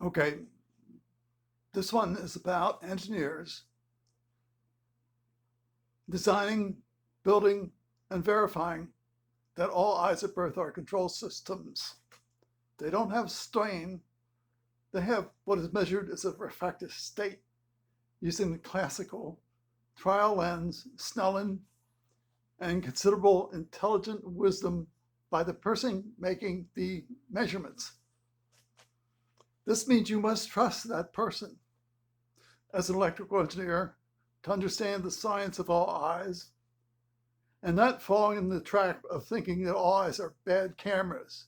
Okay, this one is about engineers designing, building, and verifying that all eyes at birth are control systems. They don't have strain, they have what is measured as a refractive state using the classical trial lens, Snellen, and considerable intelligent wisdom by the person making the measurements. This means you must trust that person as an electrical engineer to understand the science of all eyes and not falling in the trap of thinking that all eyes are bad cameras,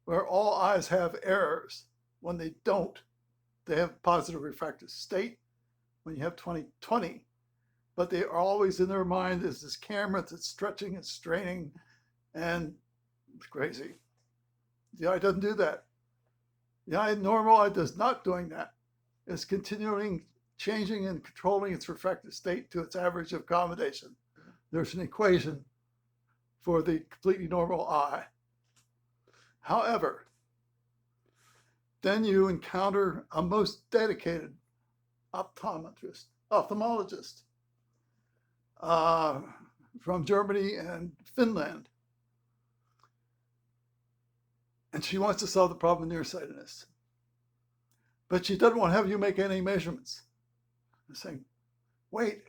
where all eyes have errors when they don't. They have positive refractive state when you have 20/20, but they are always in their mind as this camera that's stretching and straining and it's crazy. The eye doesn't do that. The normal eye does not doing that. It's continuing changing and controlling its refractive state to its average of accommodation. There's an equation for the completely normal eye. However, then you encounter a most dedicated ophthalmologist from Germany and Finland. And she wants to solve the problem of nearsightedness. But she doesn't want to have you make any measurements. I'm saying, wait,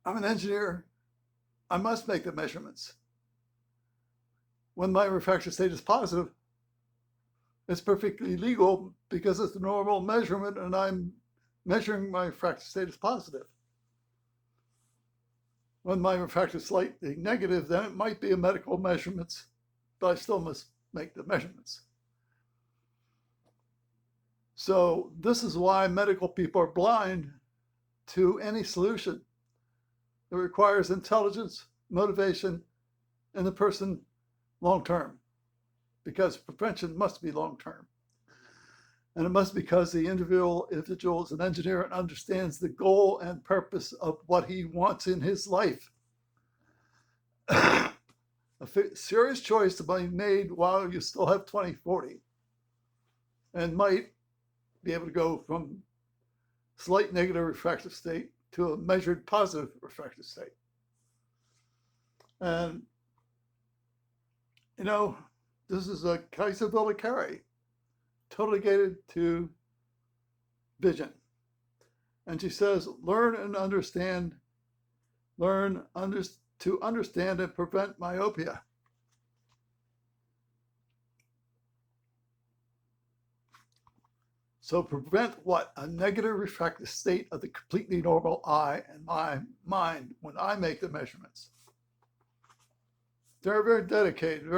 I'm an engineer. I must make the measurements. When my refractive state is positive, it's perfectly legal because it's a normal measurement and I'm measuring my refractive state as positive. When my refractive slightly negative, then it might be a medical measurements, but I still must make the measurements. So this is why medical people are blind to any solution. It requires intelligence, motivation, and the person long term, because prevention must be long term. And it must be because the individual is an engineer and understands the goal and purpose of what he wants in his life. A serious choice to be made while you still have 20/40 and might be able to go from slight negative refractive state to a measured positive refractive state. And, this is a Kaiser Villicari, totally gated to vision. And she says, learn and understand, to understand and prevent myopia. So prevent what? A negative refractive state of the completely normal eye and my mind when I make the measurements. They're very dedicated,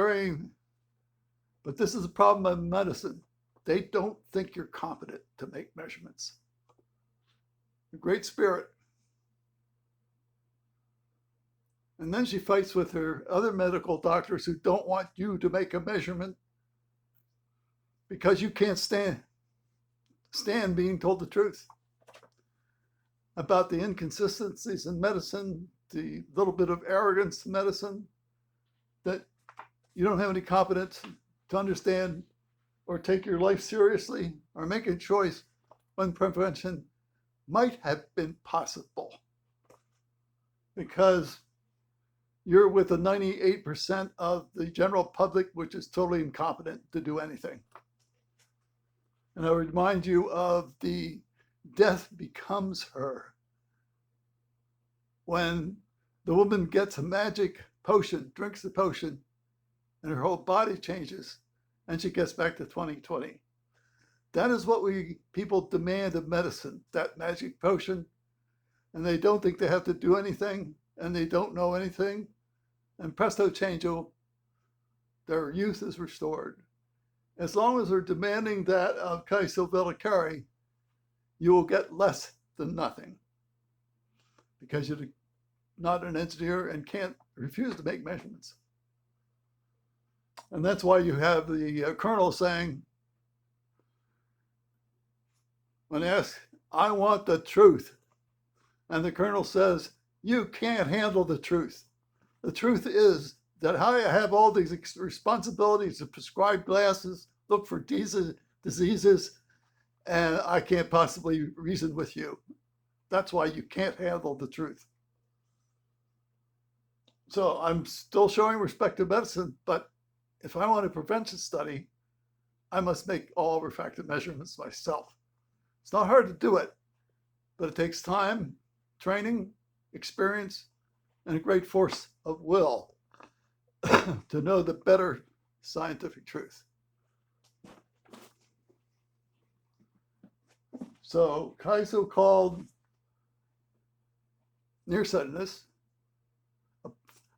but this is a problem of medicine. They don't think you're competent to make measurements. A great spirit. And then she fights with her other medical doctors who don't want you to make a measurement because you can't stand being told the truth about the inconsistencies in medicine, the little bit of arrogance in medicine, that you don't have any competence to understand or take your life seriously or make a choice when prevention might have been possible. Because you're with the 98% of the general public, which is totally incompetent to do anything. And I remind you of the death becomes her. When the woman gets a magic potion, drinks the potion, and her whole body changes, and she gets back to 20/20. That is what people demand of medicine, that magic potion. And they don't think they have to do anything, and they don't know anything. And presto changeo, their youth is restored. As long as they're demanding that of Kaiser Villicari, you will get less than nothing because you're not an engineer and can't refuse to make measurements. And that's why you have the colonel saying, when asked, I want the truth. And the colonel says, you can't handle the truth. The truth is that I have all these responsibilities to prescribe glasses, look for diseases diseases, and I can't possibly reason with you. That's why you can't handle the truth. So I'm still showing respect to medicine, but if I want a prevention study, I must make all refractive measurements myself. It's not hard to do it, but it takes time, training, experience, and a great force of will to know the better scientific truth. So Kaiso called nearsightedness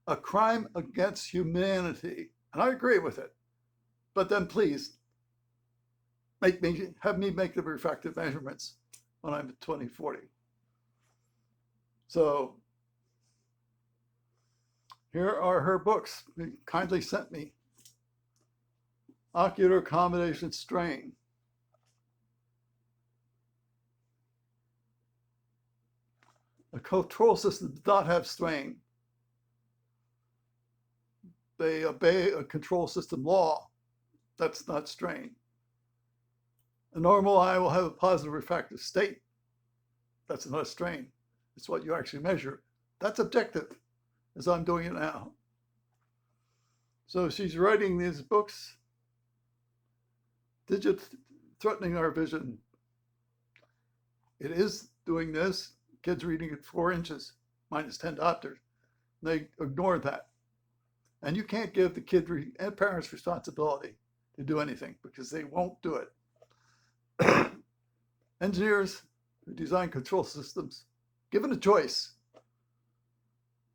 a crime against humanity, and I agree with it. But then please have me make the refractive measurements when I'm 2040. So here are her books. She kindly sent me. Ocular Accommodation Strain. A control system does not have strain. They obey a control system law. That's not strain. A normal eye will have a positive refractive state. That's not a strain. It's what you actually measure. That's objective, as I'm doing it now. So she's writing these books, Digit Threatening Our Vision. It is doing this. Kids reading at 4 inches, minus 10 diopters. They ignore that. And you can't give the kid and parents responsibility to do anything because they won't do it. Engineers who design control systems, given a choice,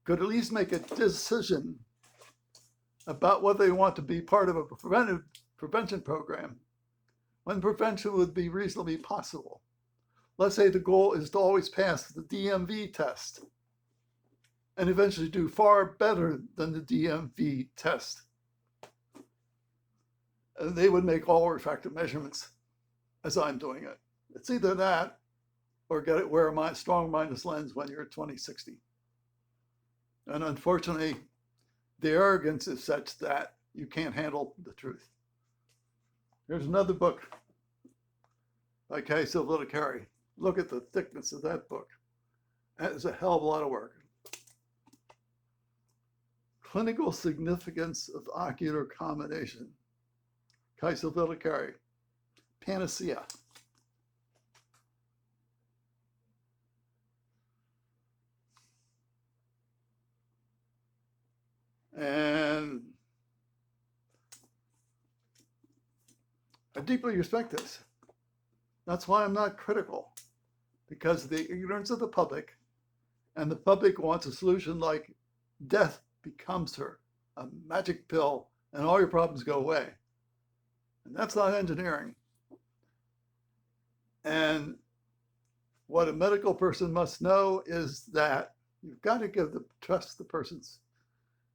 could at least make a decision about whether they want to be part of a prevention program when prevention would be reasonably possible. Let's say the goal is to always pass the DMV test and eventually do far better than the DMV test. And they would make all refractive measurements as I'm doing it. It's either that or wear a strong minus lens when you're 2060. And unfortunately, the arrogance is such that you can't handle the truth. Here's another book by Kaiso Litakari. Look at the thickness of that book. That is a hell of a lot of work. Clinical Significance of Ocular Accommodation. Kaiso Litakari. Panacea. And I deeply respect this. That's why I'm not critical, because of the ignorance of the public, and the public wants a solution like death becomes her, a magic pill, and all your problems go away. And that's not engineering. And what a medical person must know is that you've got to trust the person's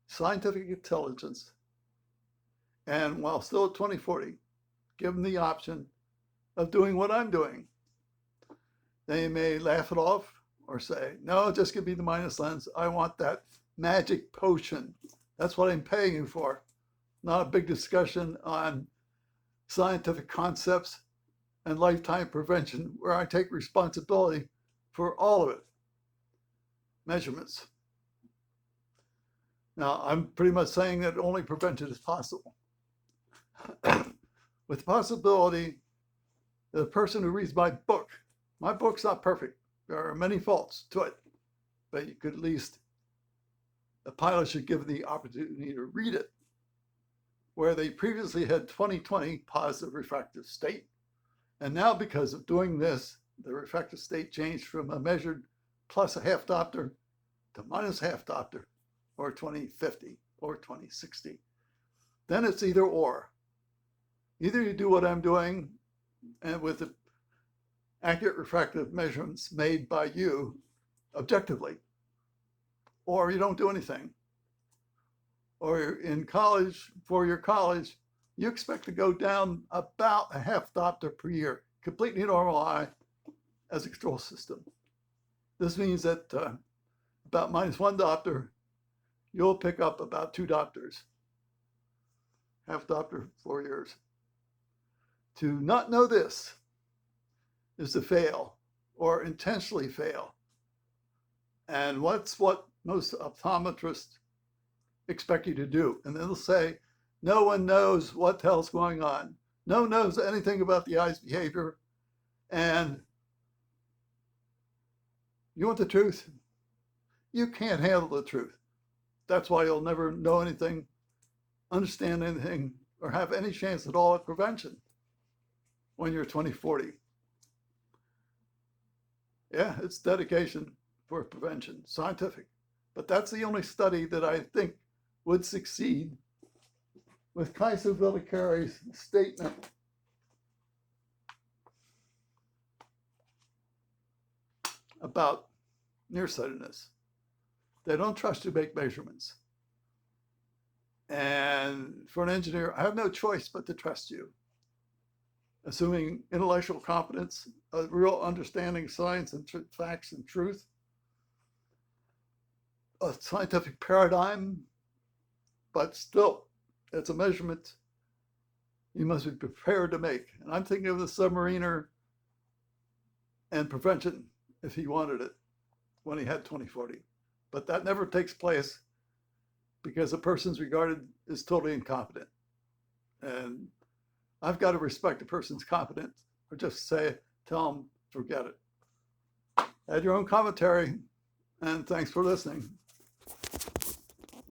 scientific intelligence. And while still at 2040, give them the option of doing what I'm doing. They may laugh it off or say, no, just give me the minus lens. I want that magic potion. That's what I'm paying you for. Not a big discussion on scientific concepts and lifetime prevention where I take responsibility for all of it. Measurements. Now, I'm pretty much saying that only prevention is possible. With the possibility that the person who reads my book's not perfect. There are many faults to it, but you could at least, the pilot should give the opportunity to read it, where they previously had 20/20 positive refractive state. And now because of doing this, the refractive state changed from a measured plus a half diopter to minus half diopter, or 2050 or 2060. Then it's either or. Either you do what I'm doing and with the accurate refractive measurements made by you objectively, or you don't do anything. Or in college, for your college, you expect to go down about a half diopter per year, completely normal eye as a control system. This means that about minus 1 diopter, you'll pick up about 2 diopters. Half diopter, 4 years. To not know this is to fail or intentionally fail. And what's what most optometrists expect you to do. And they'll say, no one knows what the hell's going on. No one knows anything about the eye's behavior. And you want the truth? You can't handle the truth. That's why you'll never know anything, understand anything, or have any chance at all at prevention when you're 20/40. Yeah, it's dedication for prevention, scientific. But that's the only study that I think would succeed with Kaiser Villicari's statement about nearsightedness. They don't trust you to make measurements. And for an engineer, I have no choice but to trust you. Assuming intellectual competence, a real understanding of science and facts and truth, a scientific paradigm, but still, it's a measurement you must be prepared to make. And I'm thinking of the submariner and prevention if he wanted it when he had 20/40. But that never takes place because a person's regarded as totally incompetent. And I've got to respect a person's competence or just tell them, forget it. Add your own commentary, and thanks for listening.